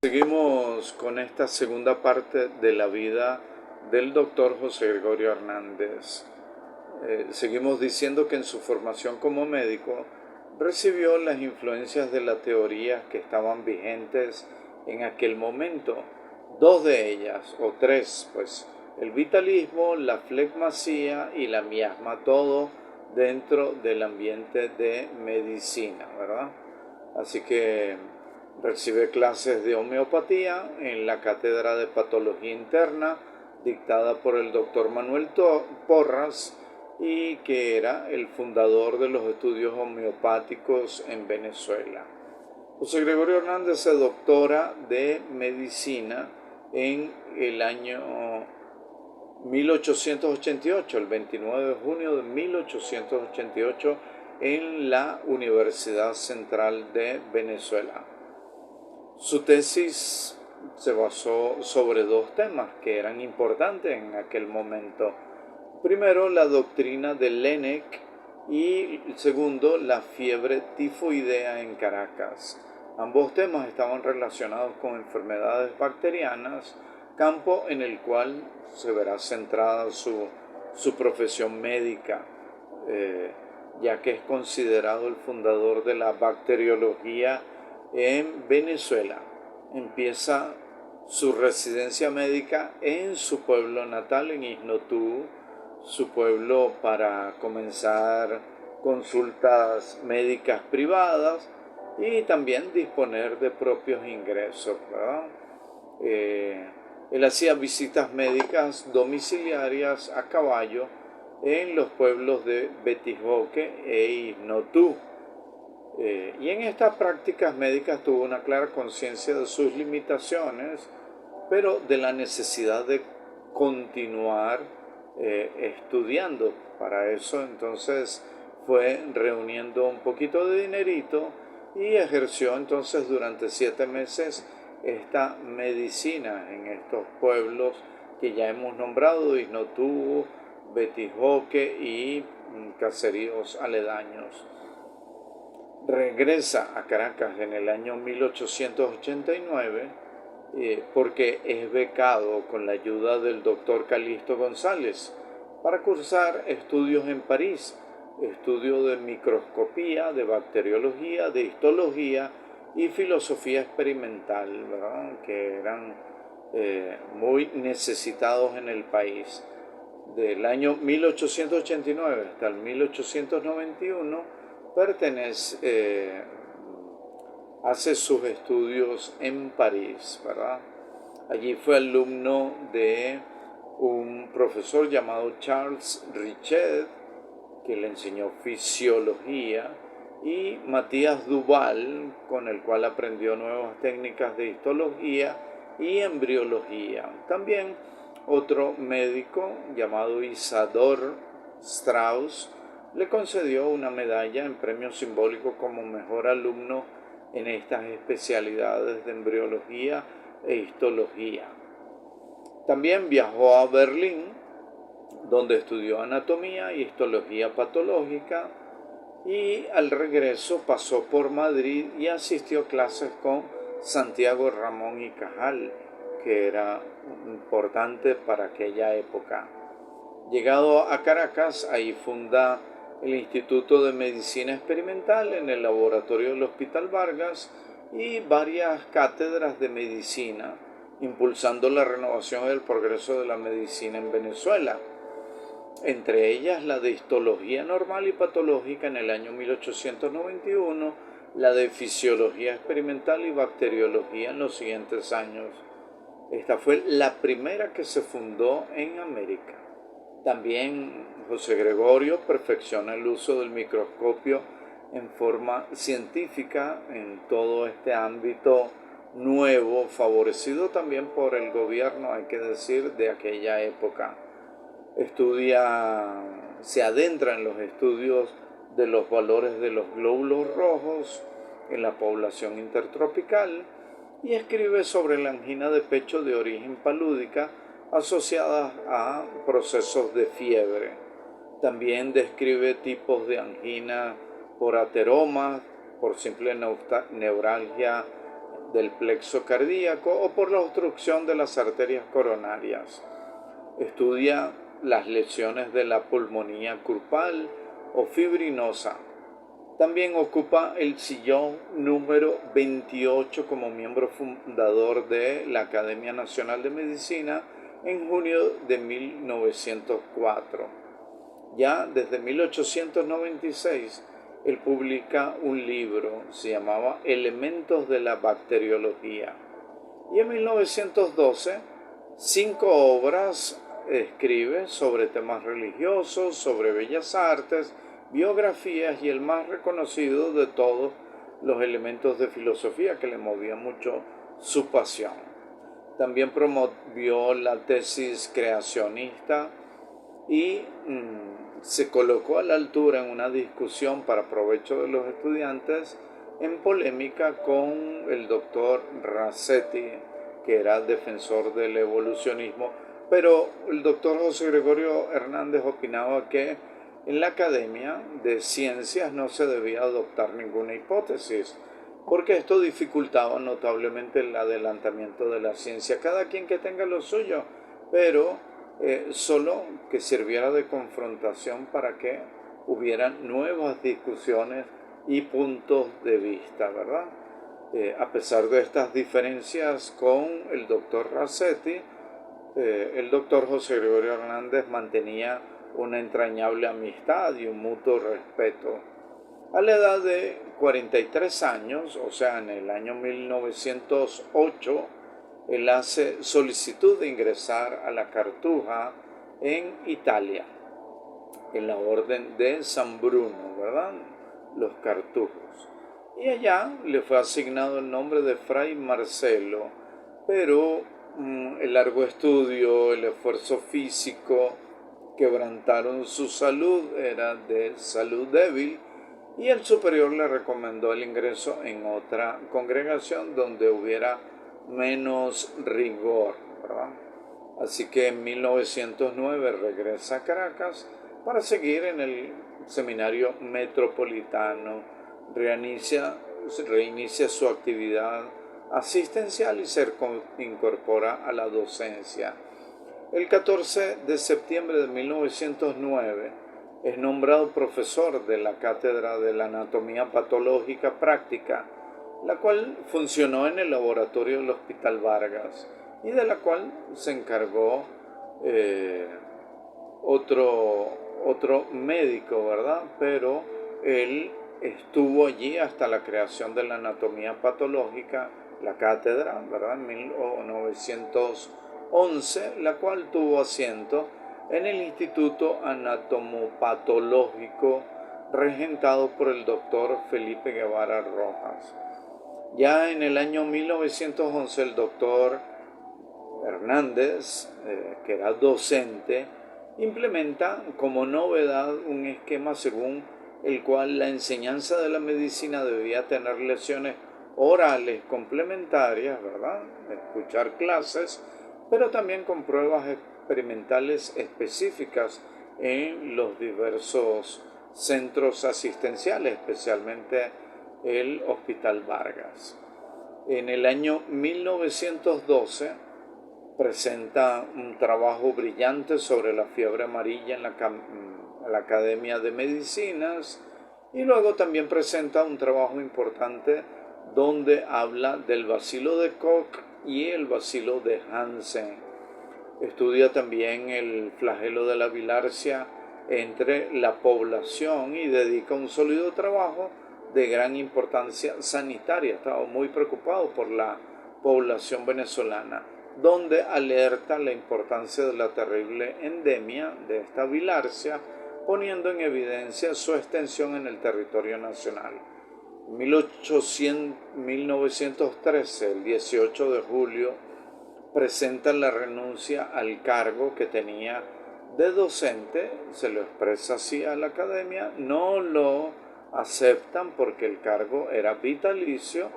Seguimos con esta segunda parte de la vida del doctor José Gregorio Hernández. Seguimos diciendo que en su formación como médico recibió las influencias de las teorías que estaban vigentes en aquel momento. Dos de ellas, o tres, pues, el vitalismo, la flegmasía y la miasma, todo dentro del ambiente de medicina, ¿verdad? Así que recibe clases de homeopatía en la Cátedra de Patología Interna, dictada por el doctor Manuel Porras, y que era el fundador de los estudios homeopáticos en Venezuela. José Gregorio Hernández se doctora de medicina en el año 1888, el 29 de junio de 1888, en la Universidad Central de Venezuela. Su tesis se basó sobre dos temas que eran importantes en aquel momento. Primero, la doctrina de Laennec y segundo, la fiebre tifoidea en Caracas. Ambos temas estaban relacionados con enfermedades bacterianas, campo en el cual se verá centrada su profesión médica, ya que es considerado el fundador de la bacteriología en Venezuela. Empieza su residencia médica en su pueblo natal, en Isnotú, su pueblo, para comenzar consultas médicas privadas y también disponer de propios ingresos, ¿verdad? Él hacía visitas médicas domiciliarias a caballo en los pueblos de Betijoque e Isnotú. Y en estas prácticas médicas tuvo una clara conciencia de sus limitaciones, pero de la necesidad de continuar estudiando. Para eso entonces fue reuniendo un poquito de dinerito y ejerció entonces durante 7 meses esta medicina en estos pueblos que ya hemos nombrado: Isnotú, Betijoque y caseríos aledaños. Regresa a Caracas en el año 1889 porque es becado con la ayuda del doctor Calixto González para cursar estudios en París, estudio de microscopía, de bacteriología, de histología y filosofía experimental, ¿verdad?, que eran muy necesitados en el país. Del año 1889 hasta el 1891 hace sus estudios en París, ¿verdad? Allí fue alumno de un profesor llamado Charles Richet, que le enseñó fisiología, y Matías Duval, con el cual aprendió nuevas técnicas de histología y embriología. También otro médico llamado Isador Strauss le concedió una medalla en premio simbólico como mejor alumno en estas especialidades de embriología e histología. También viajó a Berlín, donde estudió anatomía y histología patológica, y al regreso pasó por Madrid y asistió a clases con Santiago Ramón y Cajal, que era importante para aquella época. Llegado a Caracas, ahí funda el Instituto de Medicina Experimental en el laboratorio del Hospital Vargas y varias cátedras de medicina, impulsando la renovación y el progreso de la medicina en Venezuela, entre ellas la de histología normal y patológica en el año 1891, la de fisiología experimental y bacteriología en los siguientes años. Esta fue la primera que se fundó en América. También José Gregorio perfecciona el uso del microscopio en forma científica en todo este ámbito nuevo, favorecido también por el gobierno, hay que decir, de aquella época. Se adentra en los estudios de los valores de los glóbulos rojos en la población intertropical y escribe sobre la angina de pecho de origen palúdica asociadas a procesos de fiebre. También describe tipos de angina por ateromas, por simple neuralgia del plexo cardíaco o por la obstrucción de las arterias coronarias. Estudia las lesiones de la pulmonía grupal o fibrinosa. También ocupa el sillón número 28 como miembro fundador de la Academia Nacional de Medicina en junio de 1904. Ya desde 1896, él publica un libro, se llamaba Elementos de la Bacteriología. Y en 1912, 5 obras escribe sobre temas religiosos, sobre bellas artes, biografías y el más reconocido de todos los elementos de filosofía que le movía mucho su pasión. También promovió la tesis creacionista y se colocó a la altura en una discusión para provecho de los estudiantes en polémica con el doctor Rasetti, que era defensor del evolucionismo, pero el doctor José Gregorio Hernández opinaba que en la Academia de Ciencias no se debía adoptar ninguna hipótesis, porque esto dificultaba notablemente el adelantamiento de la ciencia. Cada quien que tenga lo suyo, pero solo que sirviera de confrontación para que hubiera nuevas discusiones y puntos de vista, ¿verdad? A pesar de estas diferencias con el doctor Rasetti, el doctor José Gregorio Hernández mantenía una entrañable amistad y un mutuo respeto. A la edad de 43 años, o sea, en el año 1908, él hace solicitud de ingresar a la Cartuja en Italia, en la orden de San Bruno, ¿verdad? Los cartujos. Y allá le fue asignado el nombre de Fray Marcelo, pero el largo estudio, el esfuerzo físico, quebrantaron su salud, era de salud débil, y el superior le recomendó el ingreso en otra congregación donde hubiera menos rigor, ¿verdad? Así que en 1909 regresa a Caracas para seguir en el seminario metropolitano, reinicia su actividad asistencial y se incorpora a la docencia. El 14 de septiembre de 1909 es nombrado profesor de la Cátedra de la Anatomía Patológica Práctica, la cual funcionó en el laboratorio del Hospital Vargas y de la cual se encargó otro médico, ¿verdad? Pero él estuvo allí hasta la creación de la anatomía patológica, la cátedra, ¿verdad? En 1911, la cual tuvo asiento en el Instituto Anatomopatológico regentado por el doctor Felipe Guevara Rojas. Ya en el año 1911 el doctor Hernández, que era docente, implementa como novedad un esquema según el cual la enseñanza de la medicina debía tener lecciones orales complementarias, ¿verdad? Escuchar clases, pero también con pruebas experimentales específicas en los diversos centros asistenciales, especialmente el Hospital Vargas. En el año 1912 presenta un trabajo brillante sobre la fiebre amarilla en la Academia de Medicinas, y luego también presenta un trabajo importante donde habla del bacilo de Koch y el bacilo de Hansen. Estudia también el flagelo de la bilharzia entre la población y dedica un sólido trabajo de gran importancia sanitaria. Estaba muy preocupado por la población venezolana, donde alerta la importancia de la terrible endemia de esta bilharzia, poniendo en evidencia su extensión en el territorio nacional. En 1913, el 18 de julio, presenta la renuncia al cargo que tenía de docente, se lo expresa así a la academia, no lo aceptan porque el cargo era vitalicio,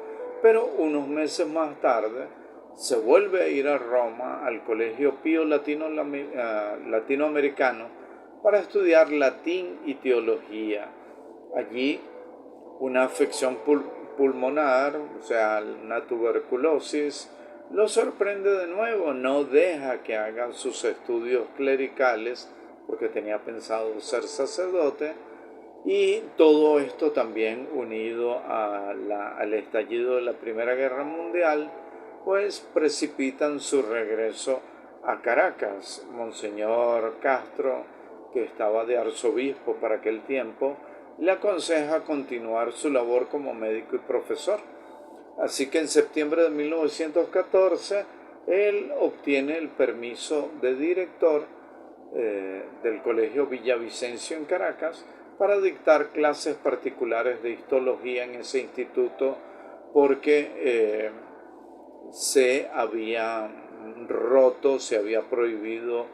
pero unos meses más tarde se vuelve a ir a Roma al Colegio Pío Latinoamericano para estudiar latín y teología. Allí una afección pulmonar, o sea, una tuberculosis, lo sorprende de nuevo, no deja que haga sus estudios clericales porque tenía pensado ser sacerdote, y todo esto también unido al estallido de la Primera Guerra Mundial, pues precipitan su regreso a Caracas. Monseñor Castro, que estaba de arzobispo para aquel tiempo, le aconseja continuar su labor como médico y profesor. Así que en septiembre de 1914 él obtiene el permiso de director del Colegio Villavicencio en Caracas para dictar clases particulares de histología en ese instituto porque se había se había prohibido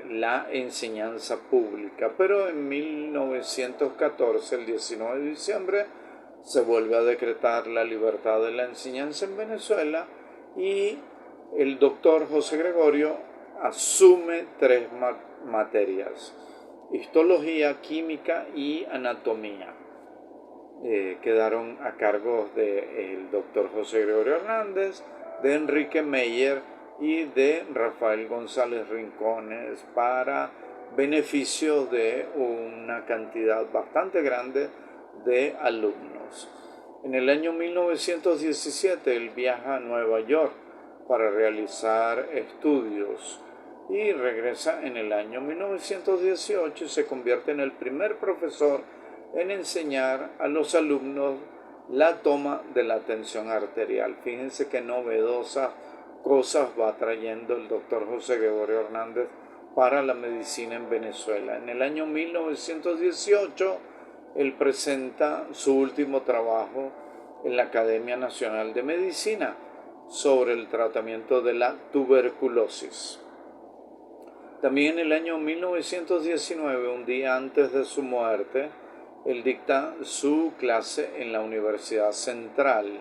la enseñanza pública. Pero en 1914, el 19 de diciembre, se vuelve a decretar la libertad de la enseñanza en Venezuela y el doctor José Gregorio asume tres materias: histología, química y anatomía. Quedaron a cargo del doctor José Gregorio Hernández, de Enrique Meyer y de Rafael González Rincones, para beneficio de una cantidad bastante grande de alumnos. En el año 1917 él viaja a Nueva York para realizar estudios y regresa en el año 1918 y se convierte en el primer profesor en enseñar a los alumnos la toma de la tensión arterial. Fíjense qué novedosas cosas va trayendo el doctor José Gregorio Hernández para la medicina en Venezuela. En el año 1918 él presenta su último trabajo en la Academia Nacional de Medicina sobre el tratamiento de la tuberculosis. También en el año 1919, un día antes de su muerte, él dicta su clase en la Universidad Central.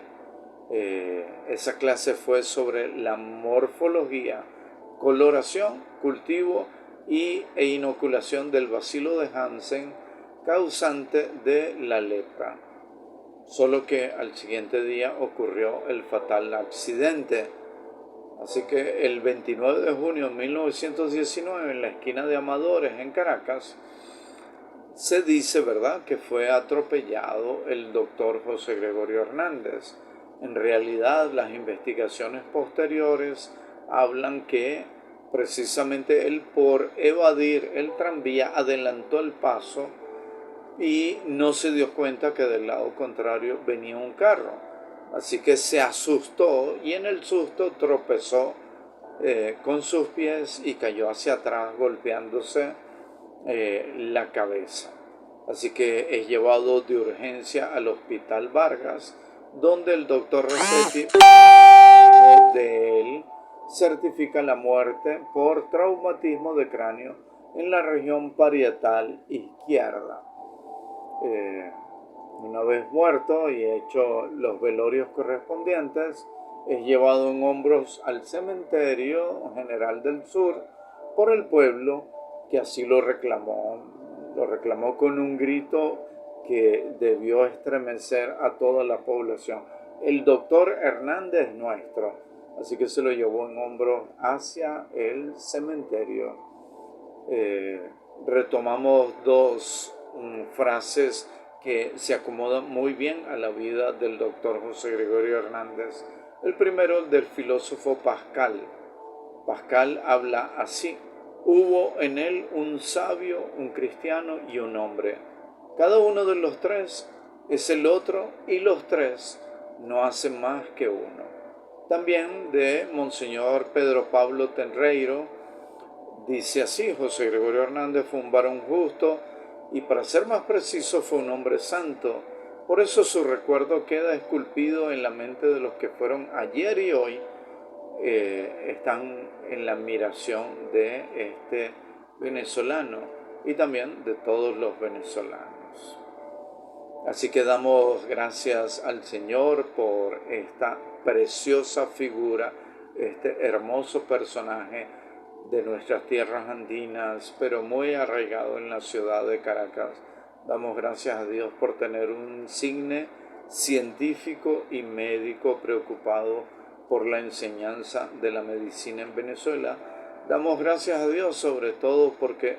Esa clase fue sobre la morfología, coloración, cultivo e inoculación del bacilo de Hansen, causante de la lepra. Solo que al siguiente día ocurrió el fatal accidente. Así que el 29 de junio de 1919, en la esquina de Amadores, en Caracas, se dice, ¿verdad?, que fue atropellado el doctor José Gregorio Hernández. En realidad, las investigaciones posteriores hablan que precisamente él, por evadir el tranvía, adelantó el paso y no se dio cuenta que del lado contrario venía un carro. Así que se asustó y en el susto tropezó con sus pies y cayó hacia atrás golpeándose la cabeza. Así que es llevado de urgencia al Hospital Vargas, donde el doctor Rossetti de él certifica la muerte por traumatismo de cráneo en la región parietal izquierda. Una vez muerto y hecho los velorios correspondientes, es llevado en hombros al Cementerio General del Sur por el pueblo, que así lo reclamó con un grito que debió estremecer a toda la población: el doctor Hernández nuestro. Así que se lo llevó en hombros hacia el cementerio. Retomamos dos frases que se acomodan muy bien a la vida del doctor José Gregorio Hernández. El primero, del filósofo Pascal. Pascal habla así: hubo en él un sabio, un cristiano y un hombre. Cada uno de los tres es el otro y los tres no hacen más que uno. También de Monseñor Pedro Pablo Tenreiro, dice así: José Gregorio Hernández fue un varón justo y, para ser más preciso, fue un hombre santo. Por eso su recuerdo queda esculpido en la mente de los que fueron ayer y hoy están en la admiración de este venezolano y también de todos los venezolanos. Así que damos gracias al Señor por esta preciosa figura, este hermoso personaje de nuestras tierras andinas, pero muy arraigado en la ciudad de Caracas. Damos gracias a Dios por tener un insigne científico y médico preocupado por la enseñanza de la medicina en Venezuela. Damos gracias a Dios sobre todo porque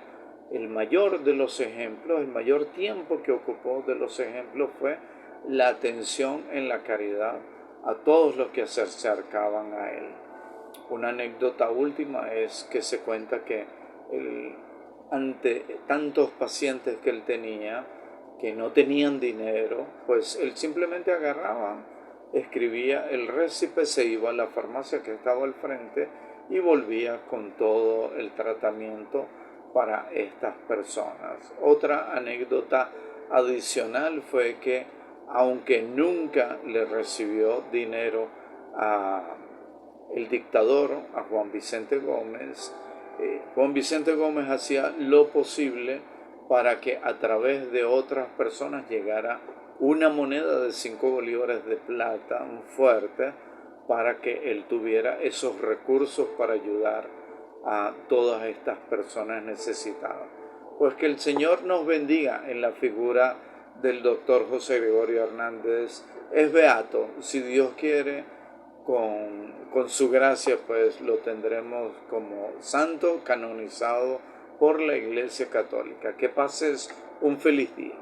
el mayor de los ejemplos, el mayor tiempo que ocupó de los ejemplos fue la atención en la caridad a todos los que se acercaban a él. Una anécdota última es que se cuenta que ante tantos pacientes que él tenía, que no tenían dinero, pues él simplemente agarraba, escribía el récipe, se iba a la farmacia que estaba al frente y volvía con todo el tratamiento para estas personas. Otra anécdota adicional fue que, aunque nunca le recibió dinero a el dictador, a Juan Vicente Gómez, Juan Vicente Gómez hacía lo posible para que a través de otras personas llegara una moneda de 5 bolívares de plata, un fuerte, para que él tuviera esos recursos para ayudar a todas estas personas necesitadas. Pues que el Señor nos bendiga en la figura del doctor José Gregorio Hernández. Es beato, si Dios quiere, con su gracia pues lo tendremos como santo canonizado por la Iglesia Católica. Que pases un feliz día.